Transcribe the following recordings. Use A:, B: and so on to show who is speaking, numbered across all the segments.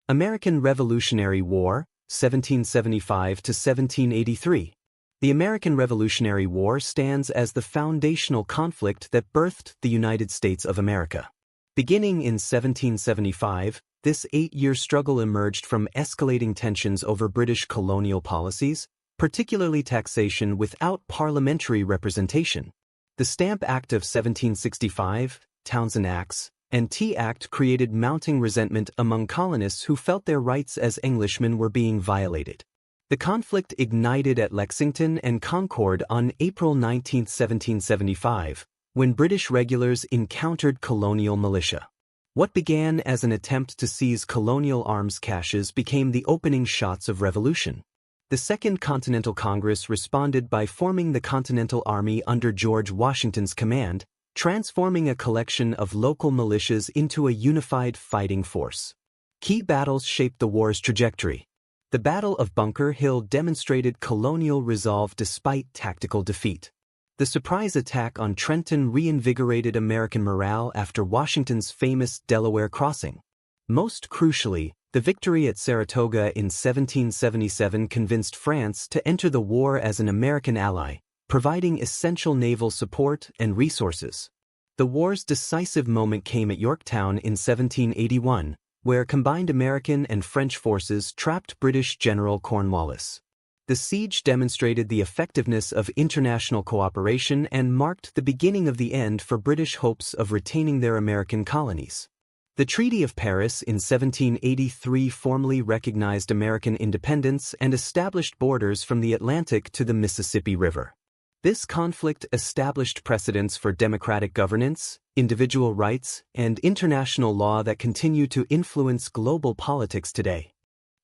A: American Revolutionary War, 1775 to 1783. The American Revolutionary War stands as the foundational conflict that birthed the United States of America. Beginning in 1775, this 8-year struggle emerged from escalating tensions over British colonial policies, particularly taxation without parliamentary representation. The Stamp Act of 1765, Townshend Acts, and Tea Act created mounting resentment among colonists who felt their rights as Englishmen were being violated. The conflict ignited at Lexington and Concord on April 19, 1775, when British regulars encountered colonial militia. What began as an attempt to seize colonial arms caches became the opening shots of revolution. The Second Continental Congress responded by forming the Continental Army under George Washington's command, transforming a collection of local militias into a unified fighting force. Key battles shaped the war's trajectory. The Battle of Bunker Hill demonstrated colonial resolve despite tactical defeat. The surprise attack on Trenton reinvigorated American morale after Washington's famous Delaware Crossing. Most crucially, the victory at Saratoga in 1777 convinced France to enter the war as an American ally, providing essential naval support and resources. The war's decisive moment came at Yorktown in 1781, where combined American and French forces trapped British General Cornwallis. The siege demonstrated the effectiveness of international cooperation and marked the beginning of the end for British hopes of retaining their American colonies. The Treaty of Paris in 1783 formally recognized American independence and established borders from the Atlantic to the Mississippi River. This conflict established precedents for democratic governance, individual rights, and international law that continue to influence global politics today.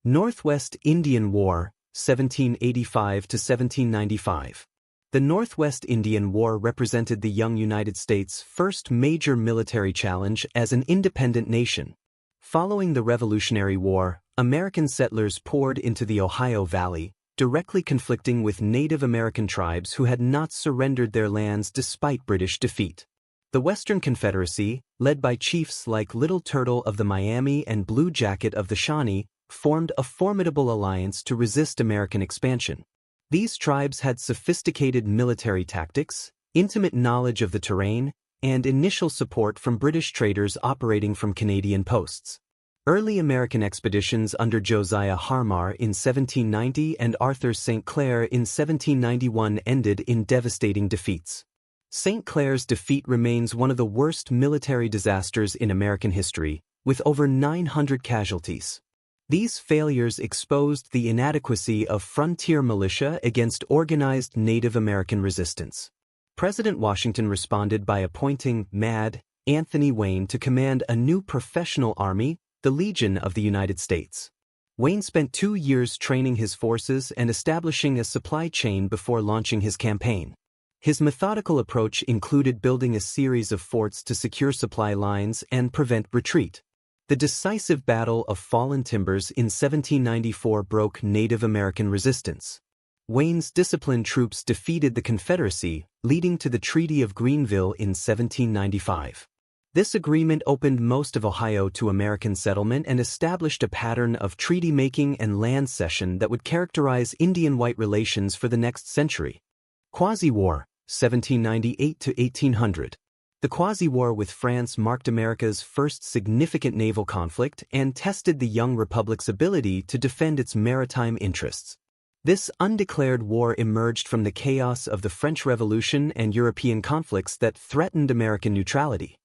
A: Northwest Indian War, 1785 to 1795. The Northwest Indian War represented the young United States' first major military challenge as an independent nation. Following the Revolutionary War, American settlers poured into the Ohio Valley, directly conflicting with Native American tribes who had not surrendered their lands despite British defeat. The Western Confederacy, led by chiefs like Little Turtle of the Miami and Blue Jacket of the Shawnee, formed a formidable alliance to resist American expansion. These tribes had sophisticated military tactics, intimate knowledge of the terrain, and initial support from British traders operating from Canadian posts. Early American expeditions under Josiah Harmar in 1790 and Arthur St. Clair in 1791 ended in devastating defeats. St. Clair's defeat remains one of the worst military disasters in American history, with over 900 casualties. These failures exposed the inadequacy of frontier militia against organized Native American resistance. President Washington responded by appointing Mad Anthony Wayne to command a new professional army, the Legion of the United States. Wayne spent 2 years training his forces and establishing a supply chain before launching his campaign. His methodical approach included building a series of forts to secure supply lines and prevent retreat. The decisive Battle of Fallen Timbers in 1794 broke Native American resistance. Wayne's disciplined troops defeated the Confederacy, leading to the Treaty of Greenville in 1795. This agreement opened most of Ohio to American settlement and established a pattern of treaty-making and land cession that would characterize Indian-white relations for the next century. Quasi-War, 1798 to 1800. The Quasi-War with France marked America's first significant naval conflict and tested the young republic's ability to defend its maritime interests. This undeclared war emerged from the chaos of the French Revolution and European conflicts that threatened American neutrality.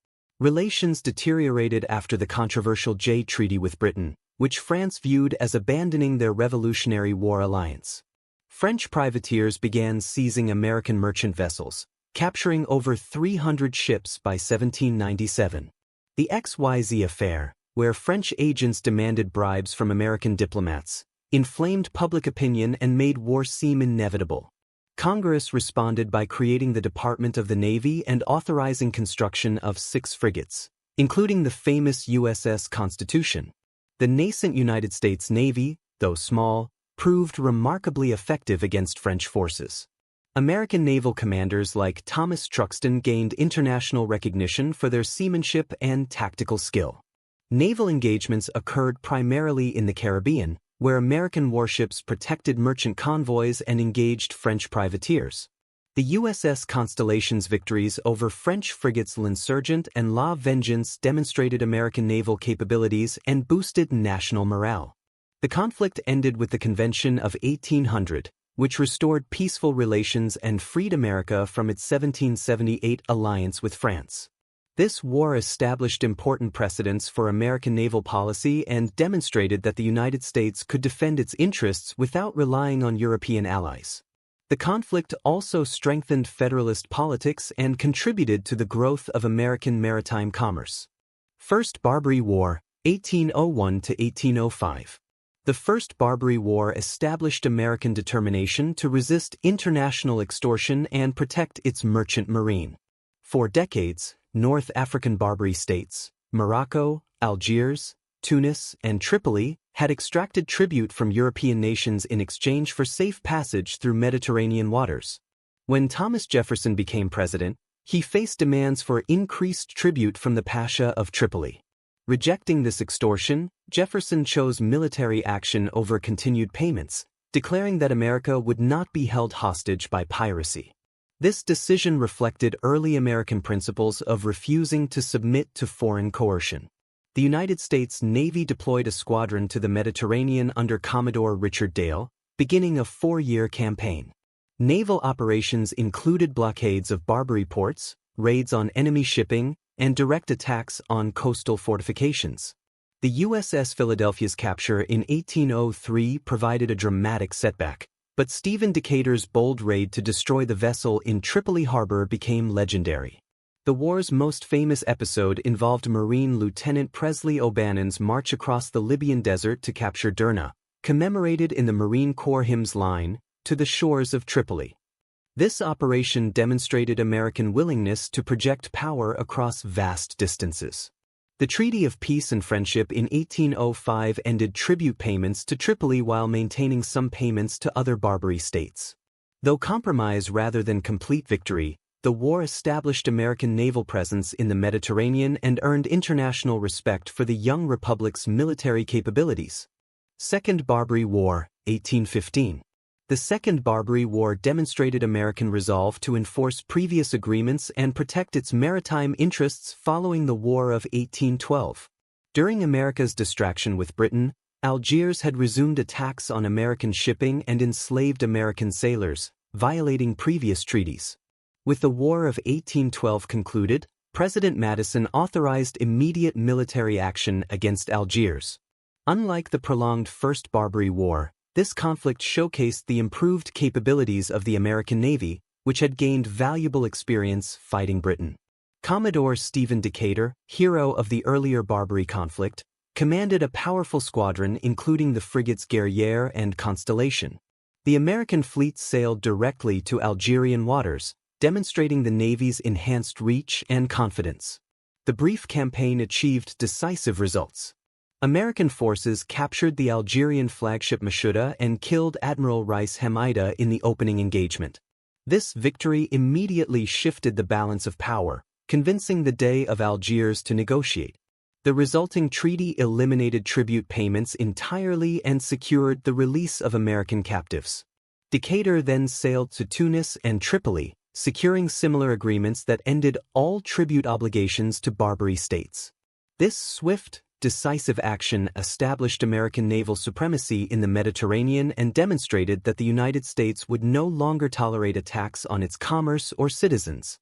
A: Relations deteriorated after the controversial Jay Treaty with Britain, which France viewed as abandoning their Revolutionary War alliance. French privateers began seizing American merchant vessels, capturing over 300 ships by 1797. The XYZ affair, where French agents demanded bribes from American diplomats, inflamed public opinion and made war seem inevitable. Congress responded by creating the Department of the Navy and authorizing construction of 6 frigates, including the famous USS Constitution. The nascent United States Navy, though small, proved remarkably effective against French forces. American naval commanders like Thomas Truxtun gained international recognition for their seamanship and tactical skill. Naval engagements occurred primarily in the Caribbean, where American warships protected merchant convoys and engaged French privateers. The USS Constellation's victories over French frigates L'Insurgent and La Vengeance demonstrated American naval capabilities and boosted national morale. The conflict ended with the Convention of 1800, which restored peaceful relations and freed America from its 1778 alliance with France. This war established important precedents for American naval policy and demonstrated that the United States could defend its interests without relying on European allies. The conflict also strengthened Federalist politics and contributed to the growth of American maritime commerce. First Barbary War, 1801 to 1805. The First Barbary War established American determination to resist international extortion and protect its merchant marine. For decades, North African Barbary states, Morocco, Algiers, Tunis, and Tripoli, had extracted tribute from European nations in exchange for safe passage through Mediterranean waters. When Thomas Jefferson became president, he faced demands for increased tribute from the Pasha of Tripoli. Rejecting this extortion, Jefferson chose military action over continued payments, declaring that America would not be held hostage by piracy. This decision reflected early American principles of refusing to submit to foreign coercion. The United States Navy deployed a squadron to the Mediterranean under Commodore Richard Dale, beginning a 4-year campaign. Naval operations included blockades of Barbary ports, raids on enemy shipping, and direct attacks on coastal fortifications. The USS Philadelphia's capture in 1803 provided a dramatic setback, but Stephen Decatur's bold raid to destroy the vessel in Tripoli harbor became legendary. The war's most famous episode involved Marine Lieutenant Presley O'Bannon's march across the Libyan desert to capture Derna, commemorated in the Marine Corps hymns line, "To the Shores of Tripoli." This operation demonstrated American willingness to project power across vast distances. The Treaty of Peace and Friendship in 1805 ended tribute payments to Tripoli while maintaining some payments to other Barbary states. Though compromise rather than complete victory, the war established American naval presence in the Mediterranean and earned international respect for the young republic's military capabilities. Second Barbary War, 1815. The Second Barbary War demonstrated American resolve to enforce previous agreements and protect its maritime interests following the War of 1812. During America's distraction with Britain, Algiers had resumed attacks on American shipping and enslaved American sailors, violating previous treaties. With the War of 1812 concluded, President Madison authorized immediate military action against Algiers. Unlike the prolonged First Barbary War, this conflict showcased the improved capabilities of the American Navy, which had gained valuable experience fighting Britain. Commodore Stephen Decatur, hero of the earlier Barbary conflict, commanded a powerful squadron including the frigates Guerrière and Constellation. The American fleet sailed directly to Algerian waters, demonstrating the Navy's enhanced reach and confidence. The brief campaign achieved decisive results. American forces captured the Algerian flagship Mashuda and killed Admiral Rice Hamida in the opening engagement. This victory immediately shifted the balance of power, convincing the Dey of Algiers to negotiate. The resulting treaty eliminated tribute payments entirely and secured the release of American captives. Decatur then sailed to Tunis and Tripoli, securing similar agreements that ended all tribute obligations to Barbary states. This swift, decisive action established American naval supremacy in the Mediterranean and demonstrated that the United States would no longer tolerate attacks on its commerce or citizens.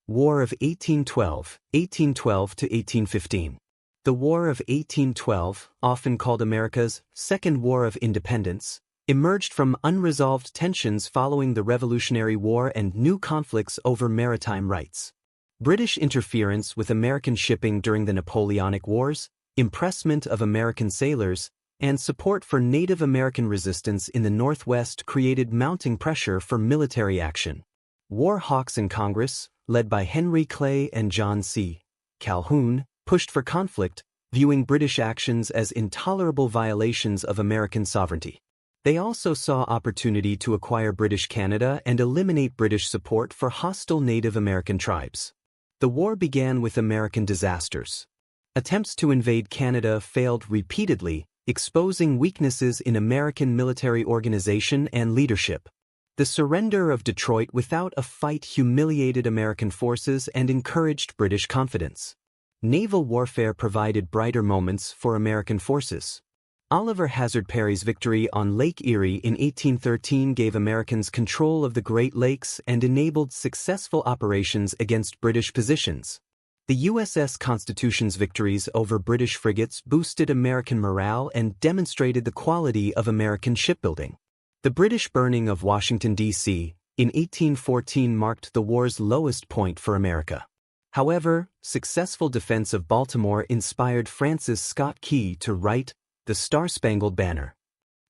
A: War of 1812, 1812 to 1815. The War of 1812, often called America's Second War of Independence, emerged from unresolved tensions following the Revolutionary War and new conflicts over maritime rights. British interference with American shipping during the Napoleonic Wars, impressment of American sailors, and support for Native American resistance in the Northwest created mounting pressure for military action. War hawks in Congress, led by Henry Clay and John C. Calhoun, pushed for conflict, viewing British actions as intolerable violations of American sovereignty. They also saw opportunity to acquire British Canada and eliminate British support for hostile Native American tribes. The war began with American disasters. Attempts to invade Canada failed repeatedly, exposing weaknesses in American military organization and leadership. The surrender of Detroit without a fight humiliated American forces and encouraged British confidence. Naval warfare provided brighter moments for American forces. Oliver Hazard Perry's victory on Lake Erie in 1813 gave Americans control of the Great Lakes and enabled successful operations against British positions. The USS Constitution's victories over British frigates boosted American morale and demonstrated the quality of American shipbuilding. The British burning of Washington, D.C., in 1814 marked the war's lowest point for America. However, successful defense of Baltimore inspired Francis Scott Key to write The Star-Spangled Banner.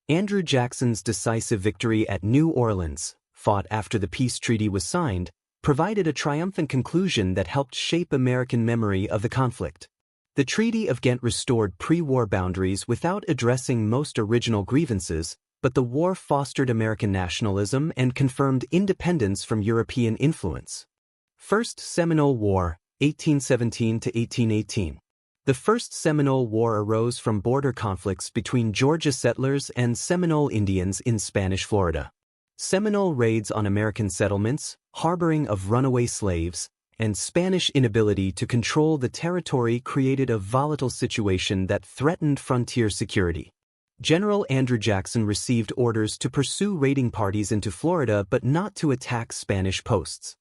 A: Andrew Jackson's decisive victory at New Orleans, fought after the peace treaty was signed, provided a triumphant conclusion that helped shape American memory of the conflict. The Treaty of Ghent restored pre-war boundaries without addressing most original grievances, but the war fostered American nationalism and confirmed independence from European influence. First Seminole War, 1817 to 1818. The First Seminole War arose from border conflicts between Georgia settlers and Seminole Indians in Spanish Florida. Seminole raids on American settlements, harboring of runaway slaves, and Spanish inability to control the territory created a volatile situation that threatened frontier security. General Andrew Jackson received orders to pursue raiding parties into Florida but not to attack Spanish posts.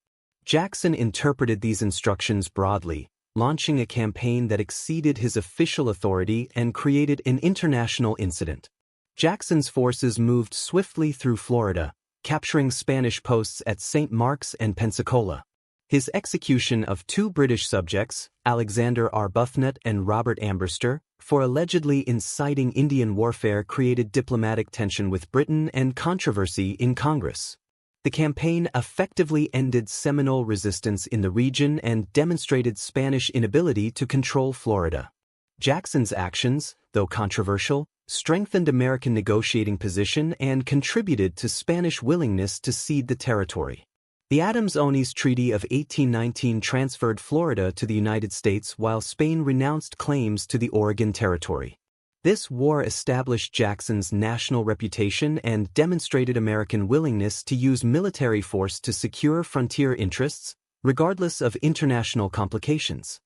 A: Jackson interpreted these instructions broadly, launching a campaign that exceeded his official authority and created an international incident. Jackson's forces moved swiftly through Florida, capturing Spanish posts at St. Marks and Pensacola. His execution of two British subjects, Alexander Arbuthnot and Robert Ambrister, for allegedly inciting Indian warfare created diplomatic tension with Britain and controversy in Congress. The campaign effectively ended Seminole resistance in the region and demonstrated Spanish inability to control Florida. Jackson's actions, though controversial, strengthened American negotiating position and contributed to Spanish willingness to cede the territory. The Adams-Onis Treaty of 1819 transferred Florida to the United States while Spain renounced claims to the Oregon Territory. This war established Jackson's national reputation and demonstrated American willingness to use military force to secure frontier interests, regardless of international complications.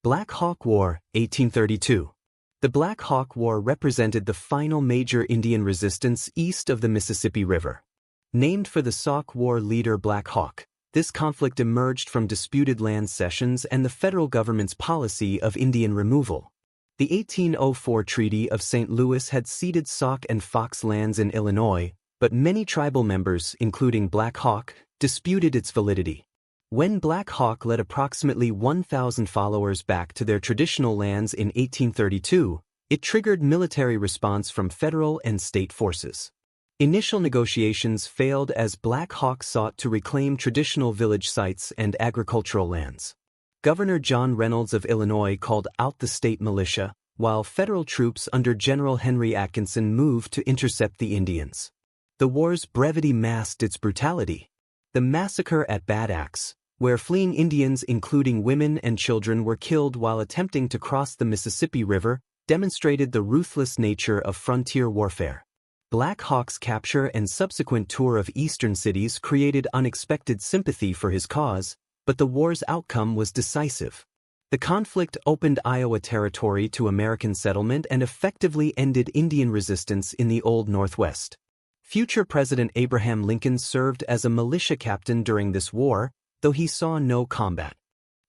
A: Black Hawk War, 1832. The Black Hawk War represented the final major Indian resistance east of the Mississippi River. Named for the Sauk War leader Black Hawk, this conflict emerged from disputed land cessions and the federal government's policy of Indian removal. The 1804 Treaty of St. Louis had ceded Sauk and Fox lands in Illinois, but many tribal members, including Black Hawk, disputed its validity. When Black Hawk led approximately 1,000 followers back to their traditional lands in 1832, it triggered military response from federal and state forces. Initial negotiations failed as Black Hawk sought to reclaim traditional village sites and agricultural lands. Governor John Reynolds of Illinois called out the state militia, while federal troops under General Henry Atkinson moved to intercept the Indians. The war's brevity masked its brutality. The massacre at Bad Axe, where fleeing Indians including women and children were killed while attempting to cross the Mississippi River, demonstrated the ruthless nature of frontier warfare. Black Hawk's capture and subsequent tour of eastern cities created unexpected sympathy for his cause, but the war's outcome was decisive. The conflict opened Iowa Territory to American settlement and effectively ended Indian resistance in the Old Northwest. Future President Abraham Lincoln served as a militia captain during this war, though he saw no combat.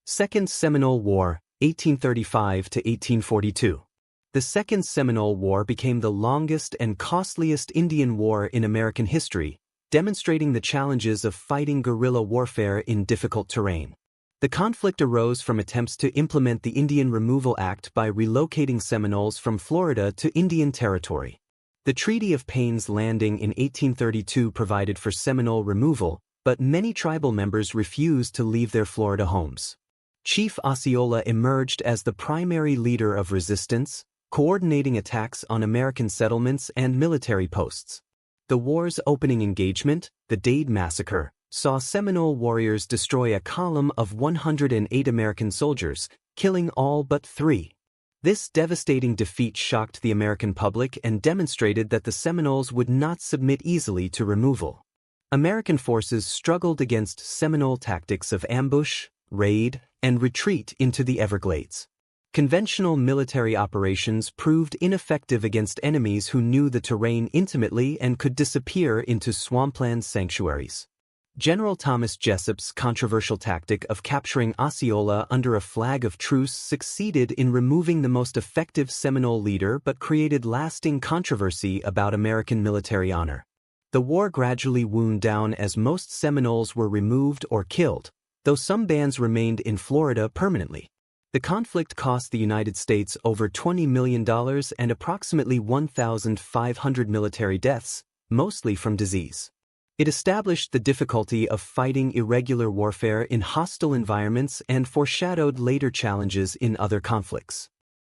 A: Second Seminole War, 1835 to 1842. The Second Seminole War became the longest and costliest Indian war in American history, demonstrating the challenges of fighting guerrilla warfare in difficult terrain. The conflict arose from attempts to implement the Indian Removal Act by relocating Seminoles from Florida to Indian Territory. The Treaty of Payne's Landing in 1832 provided for Seminole removal, but many tribal members refused to leave their Florida homes. Chief Osceola emerged as the primary leader of resistance, coordinating attacks on American settlements and military posts. The war's opening engagement, the Dade Massacre, saw Seminole warriors destroy a column of 108 American soldiers, killing all but 3. This devastating defeat shocked the American public and demonstrated that the Seminoles would not submit easily to removal. American forces struggled against Seminole tactics of ambush, raid, and retreat into the Everglades. Conventional military operations proved ineffective against enemies who knew the terrain intimately and could disappear into swampland sanctuaries. General Thomas Jessup's controversial tactic of capturing Osceola under a flag of truce succeeded in removing the most effective Seminole leader but created lasting controversy about American military honor. The war gradually wound down as most Seminoles were removed or killed, though some bands remained in Florida permanently. The conflict cost the United States over $20 million and approximately 1,500 military deaths, mostly from disease. It established the difficulty of fighting irregular warfare in hostile environments and foreshadowed later challenges in other conflicts.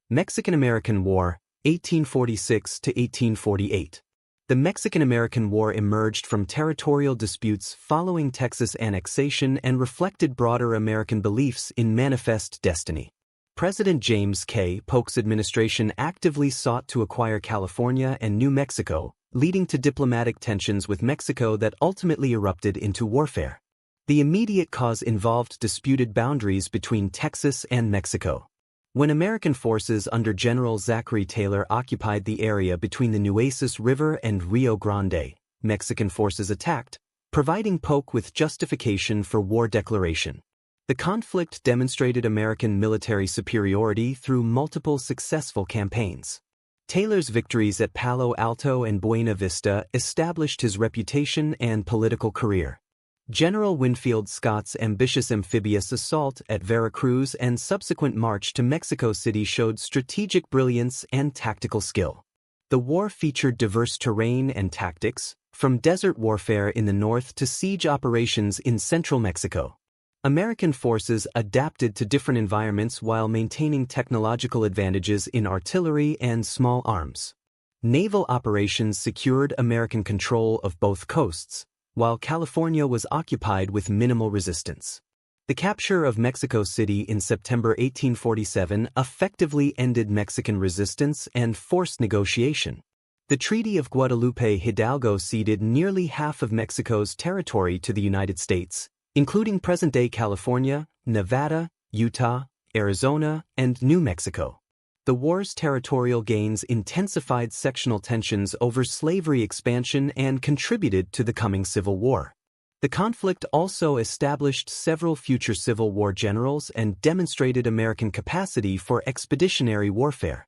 A: Mexican-American War, 1846 to 1848. The Mexican-American War emerged from territorial disputes following Texas annexation and reflected broader American beliefs in manifest destiny. President James K. Polk's administration actively sought to acquire California and New Mexico, leading to diplomatic tensions with Mexico that ultimately erupted into warfare. The immediate cause involved disputed boundaries between Texas and Mexico. When American forces under General Zachary Taylor occupied the area between the Nueces River and Rio Grande, Mexican forces attacked, providing Polk with justification for war declaration. The conflict demonstrated American military superiority through multiple successful campaigns. Taylor's victories at Palo Alto and Buena Vista established his reputation and political career. General Winfield Scott's ambitious amphibious assault at Veracruz and subsequent march to Mexico City showed strategic brilliance and tactical skill. The war featured diverse terrain and tactics, from desert warfare in the north to siege operations in central Mexico. American forces adapted to different environments while maintaining technological advantages in artillery and small arms. Naval operations secured American control of both coasts, while California was occupied with minimal resistance. The capture of Mexico City in September 1847 effectively ended Mexican resistance and forced negotiation. The Treaty of Guadalupe Hidalgo ceded nearly half of Mexico's territory to the United States, including present-day California, Nevada, Utah, Arizona, and New Mexico. The war's territorial gains intensified sectional tensions over slavery expansion and contributed to the coming Civil War. The conflict also established several future Civil War generals and demonstrated American capacity for expeditionary warfare.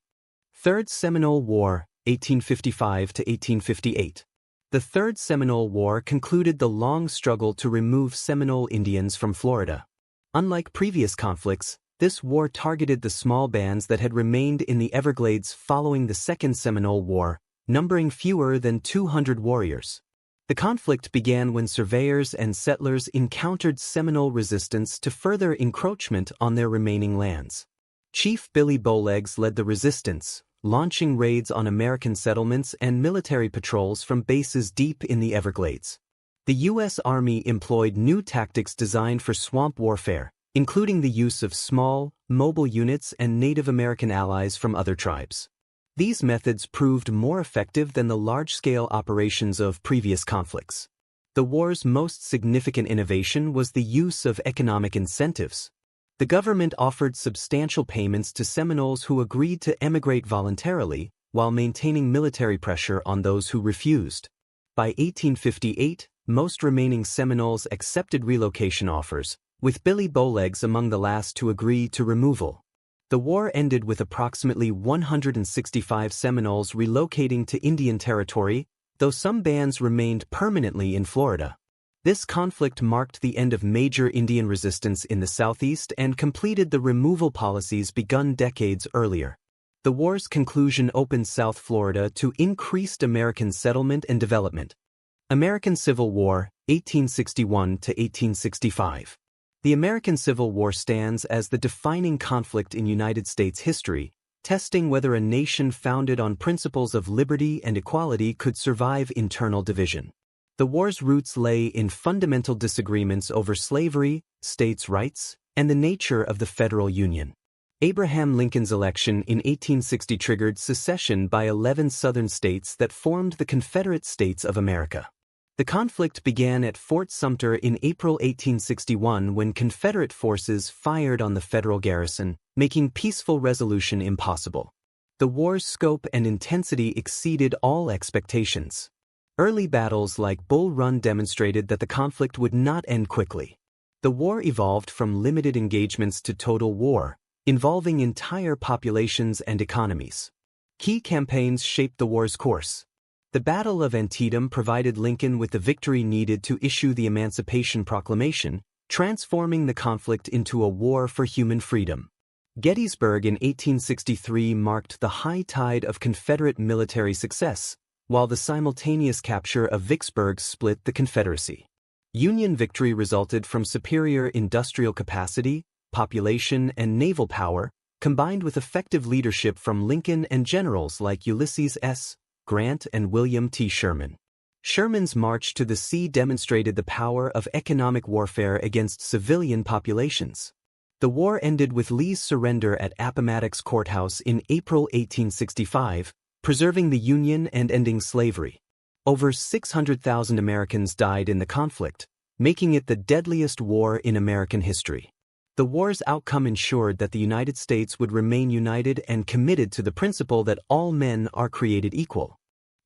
A: Third Seminole War, 1855 to 1858. The Third Seminole War concluded the long struggle to remove Seminole Indians from Florida. Unlike previous conflicts, this war targeted the small bands that had remained in the Everglades following the Second Seminole War, numbering fewer than 200 warriors. The conflict began when surveyors and settlers encountered Seminole resistance to further encroachment on their remaining lands. Chief Billy Bowlegs led the resistance, launching raids on American settlements and military patrols from bases deep in the Everglades. The U.S. Army employed new tactics designed for swamp warfare, including the use of small, mobile units and Native American allies from other tribes. These methods proved more effective than the large-scale operations of previous conflicts. The war's most significant innovation was the use of economic incentives. The government offered substantial payments to Seminoles who agreed to emigrate voluntarily, while maintaining military pressure on those who refused. By 1858, most remaining Seminoles accepted relocation offers, with Billy Bowlegs among the last to agree to removal. The war ended with approximately 165 Seminoles relocating to Indian Territory, though some bands remained permanently in Florida. This conflict marked the end of major Indian resistance in the Southeast and completed the removal policies begun decades earlier. The war's conclusion opened South Florida to increased American settlement and development. American Civil War, 1861 to 1865. The American Civil War stands as the defining conflict in United States history, testing whether a nation founded on principles of liberty and equality could survive internal division. The war's roots lay in fundamental disagreements over slavery, states' rights, and the nature of the federal union. Abraham Lincoln's election in 1860 triggered secession by 11 Southern states that formed the Confederate States of America. The conflict began at Fort Sumter in April 1861 when Confederate forces fired on the Federal garrison, making peaceful resolution impossible. The war's scope and intensity exceeded all expectations. Early battles like Bull Run demonstrated that the conflict would not end quickly. The war evolved from limited engagements to total war, involving entire populations and economies. Key campaigns shaped the war's course. The Battle of Antietam provided Lincoln with the victory needed to issue the Emancipation Proclamation, transforming the conflict into a war for human freedom. Gettysburg in 1863 marked the high tide of Confederate military success, while the simultaneous capture of Vicksburg split the Confederacy. Union victory resulted from superior industrial capacity, population, and naval power, combined with effective leadership from Lincoln and generals like Ulysses S. Grant and William T. Sherman. Sherman's march to the sea demonstrated the power of economic warfare against civilian populations. The war ended with Lee's surrender at Appomattox Courthouse in April 1865, preserving the Union and ending slavery. Over 600,000 Americans died in the conflict, making it the deadliest war in American history. The war's outcome ensured that the United States would remain united and committed to the principle that all men are created equal.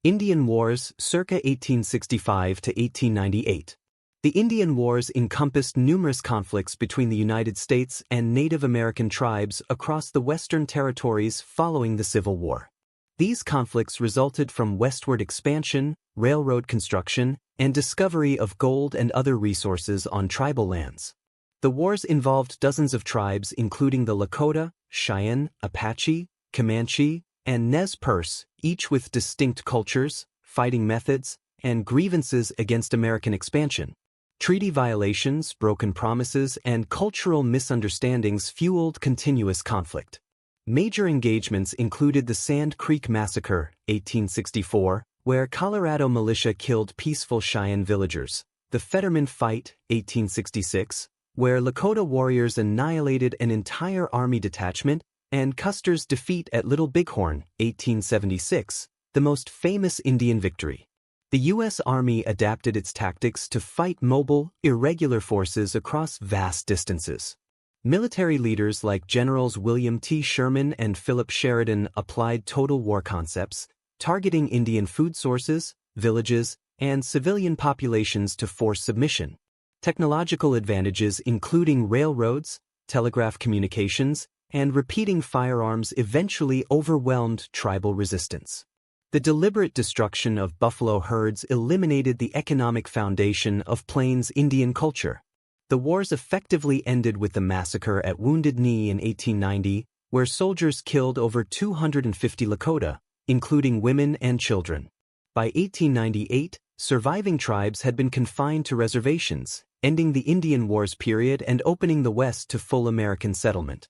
A: Indian Wars, circa 1865 to 1898. The Indian Wars encompassed numerous conflicts between the United States and Native American tribes across the Western territories following the Civil War. These conflicts resulted from westward expansion, railroad construction, and discovery of gold and other resources on tribal lands. The wars involved dozens of tribes including the Lakota, Cheyenne, Apache, Comanche, and Nez Perce, each with distinct cultures, fighting methods, and grievances against American expansion. Treaty violations, broken promises, and cultural misunderstandings fueled continuous conflict. Major engagements included the Sand Creek Massacre, 1864, where Colorado militia killed peaceful Cheyenne villagers, the Fetterman Fight, 1866, where Lakota warriors annihilated an entire army detachment, and Custer's defeat at Little Bighorn, 1876, the most famous Indian victory. The U.S. Army adapted its tactics to fight mobile, irregular forces across vast distances. Military leaders like Generals William T. Sherman and Philip Sheridan applied total war concepts, targeting Indian food sources, villages, and civilian populations to force submission. Technological advantages including railroads, telegraph communications, and repeating firearms eventually overwhelmed tribal resistance. The deliberate destruction of buffalo herds eliminated the economic foundation of Plains Indian culture. The wars effectively ended with the massacre at Wounded Knee in 1890, where soldiers killed over 250 Lakota, including women and children. By 1898, surviving tribes had been confined to reservations, ending the Indian Wars period and opening the West to full American settlement.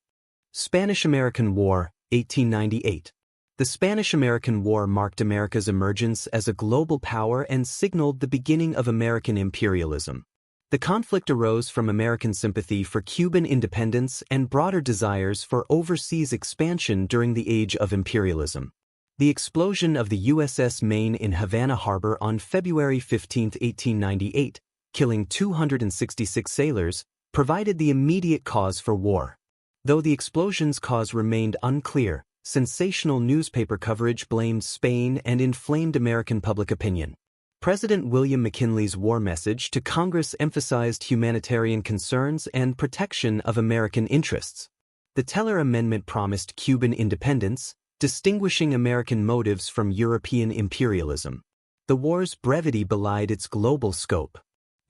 A: Spanish-American War, 1898. The Spanish-American War marked America's emergence as a global power and signaled the beginning of American imperialism. The conflict arose from American sympathy for Cuban independence and broader desires for overseas expansion during the age of imperialism. The explosion of the USS Maine in Havana Harbor on February 15, 1898, killing 266 sailors, provided the immediate cause for war. Though the explosion's cause remained unclear, sensational newspaper coverage blamed Spain and inflamed American public opinion. President William McKinley's war message to Congress emphasized humanitarian concerns and protection of American interests. The Teller Amendment promised Cuban independence, distinguishing American motives from European imperialism. The war's brevity belied its global scope.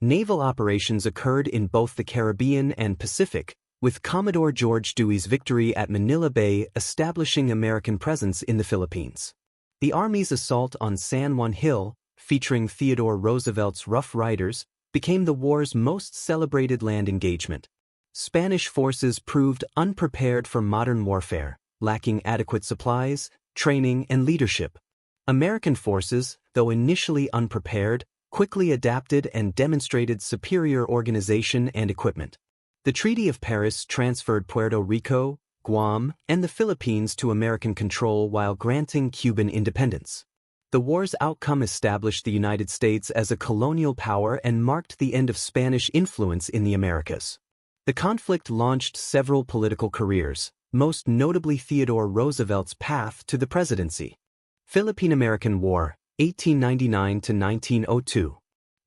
A: Naval operations occurred in both the Caribbean and Pacific, with Commodore George Dewey's victory at Manila Bay establishing American presence in the Philippines. The Army's assault on San Juan Hill, featuring Theodore Roosevelt's Rough Riders, became the war's most celebrated land engagement. Spanish forces proved unprepared for modern warfare, lacking adequate supplies, training, and leadership. American forces, though initially unprepared, quickly adapted and demonstrated superior organization and equipment. The Treaty of Paris transferred Puerto Rico, Guam, and the Philippines to American control while granting Cuban independence. The war's outcome established the United States as a colonial power and marked the end of Spanish influence in the Americas. The conflict launched several political careers, most notably Theodore Roosevelt's path to the presidency. Philippine-American War, 1899 to 1902.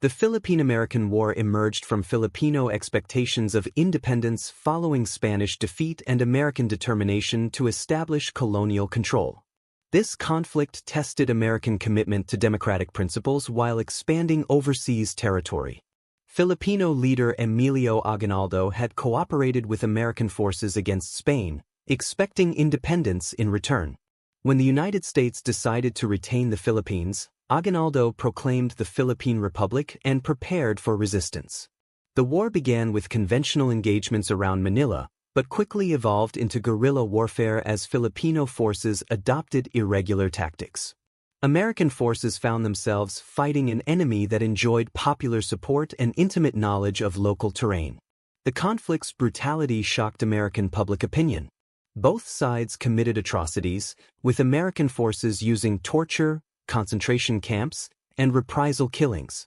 A: The Philippine-American War emerged from Filipino expectations of independence following Spanish defeat and American determination to establish colonial control. This conflict tested American commitment to democratic principles while expanding overseas territory. Filipino leader Emilio Aguinaldo had cooperated with American forces against Spain, expecting independence in return. When the United States decided to retain the Philippines, Aguinaldo proclaimed the Philippine Republic and prepared for resistance. The war began with conventional engagements around Manila, but quickly evolved into guerrilla warfare as Filipino forces adopted irregular tactics. American forces found themselves fighting an enemy that enjoyed popular support and intimate knowledge of local terrain. The conflict's brutality shocked American public opinion. Both sides committed atrocities, with American forces using torture, concentration camps, and reprisal killings.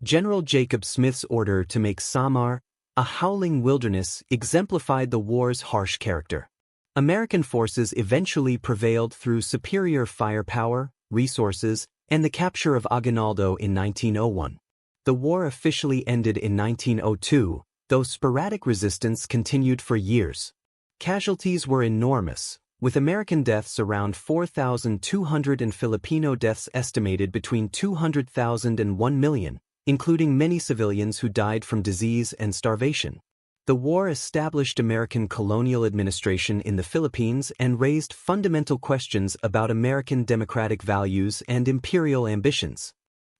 A: General Jacob Smith's order to make Samar a howling wilderness exemplified the war's harsh character. American forces eventually prevailed through superior firepower, resources, and the capture of Aguinaldo in 1901. The war officially ended in 1902, though sporadic resistance continued for years. Casualties were enormous, with American deaths around 4,200 and Filipino deaths estimated between 200,000 and 1 million, including many civilians who died from disease and starvation. The war established American colonial administration in the Philippines and raised fundamental questions about American democratic values and imperial ambitions.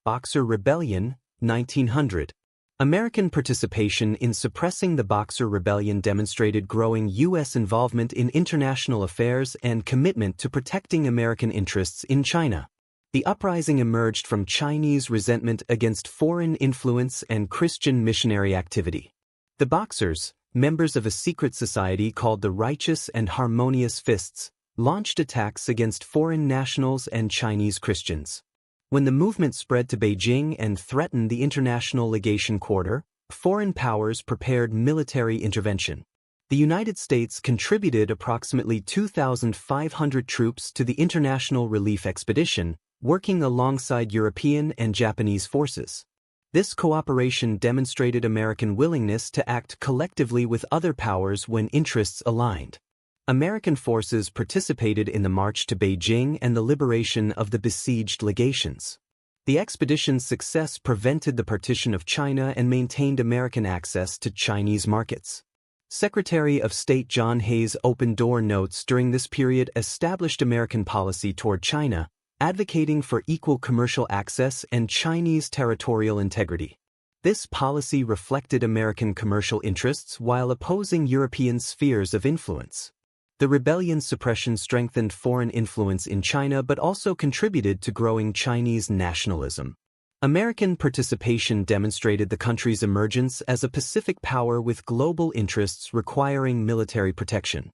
A: Boxer Rebellion, 1900. American participation in suppressing the Boxer Rebellion demonstrated growing U.S. involvement in international affairs and commitment to protecting American interests in China. The uprising emerged from Chinese resentment against foreign influence and Christian missionary activity. The Boxers, members of a secret society called the Righteous and Harmonious Fists, launched attacks against foreign nationals and Chinese Christians. When the movement spread to Beijing and threatened the International Legation Quarter, foreign powers prepared military intervention. The United States contributed approximately 2,500 troops to the International Relief Expedition, working alongside European and Japanese forces. This cooperation demonstrated American willingness to act collectively with other powers when interests aligned. American forces participated in the march to Beijing and the liberation of the besieged legations. The expedition's success prevented the partition of China and maintained American access to Chinese markets. Secretary of State John Hay's open-door notes during this period established American policy toward China, advocating for equal commercial access and Chinese territorial integrity. This policy reflected American commercial interests while opposing European spheres of influence. The rebellion's suppression strengthened foreign influence in China but also contributed to growing Chinese nationalism. American participation demonstrated the country's emergence as a Pacific power with global interests requiring military protection.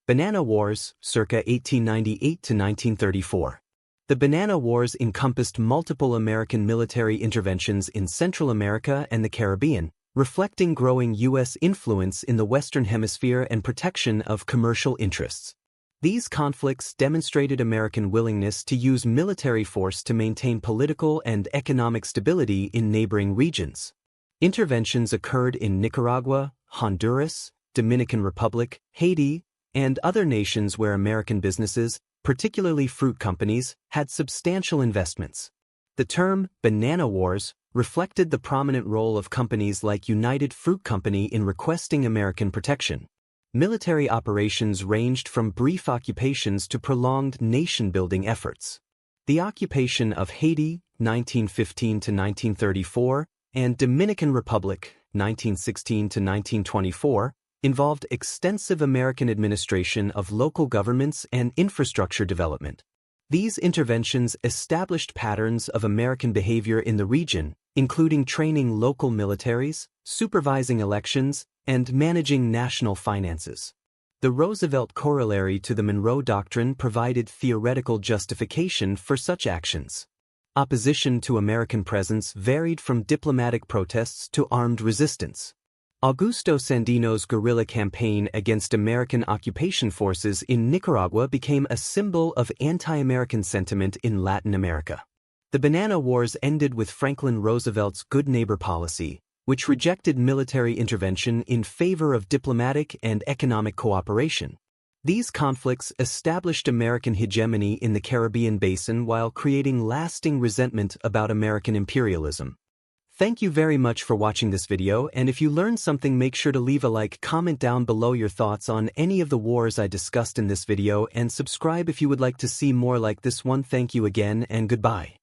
A: Banana Wars, circa 1898 to 1934. The Banana Wars encompassed multiple American military interventions in Central America and the Caribbean, reflecting growing U.S. influence in the Western Hemisphere and protection of commercial interests. These conflicts demonstrated American willingness to use military force to maintain political and economic stability in neighboring regions. Interventions occurred in Nicaragua, Honduras, Dominican Republic, Haiti, and other nations where American businesses, particularly fruit companies, had substantial investments. The term Banana Wars reflected the prominent role of companies like United Fruit Company in requesting American protection. Military operations ranged from brief occupations to prolonged nation-building efforts. The occupation of Haiti, 1915 to 1934, and Dominican Republic, 1916 to 1924, involved extensive American administration of local governments and infrastructure development. These interventions established patterns of American behavior in the region, including training local militaries, supervising elections, and managing national finances. The Roosevelt corollary to the Monroe Doctrine provided theoretical justification for such actions. Opposition to American presence varied from diplomatic protests to armed resistance. Augusto Sandino's guerrilla campaign against American occupation forces in Nicaragua became a symbol of anti-American sentiment in Latin America. The Banana Wars ended with Franklin Roosevelt's Good Neighbor policy, which rejected military intervention in favor of diplomatic and economic cooperation. These conflicts established American hegemony in the Caribbean basin while creating lasting resentment about American imperialism. Thank you very much for watching this video, and if you learned something, make sure to leave a like, comment down below your thoughts on any of the wars I discussed in this video, and subscribe if you would like to see more like this one. Thank you again, and goodbye.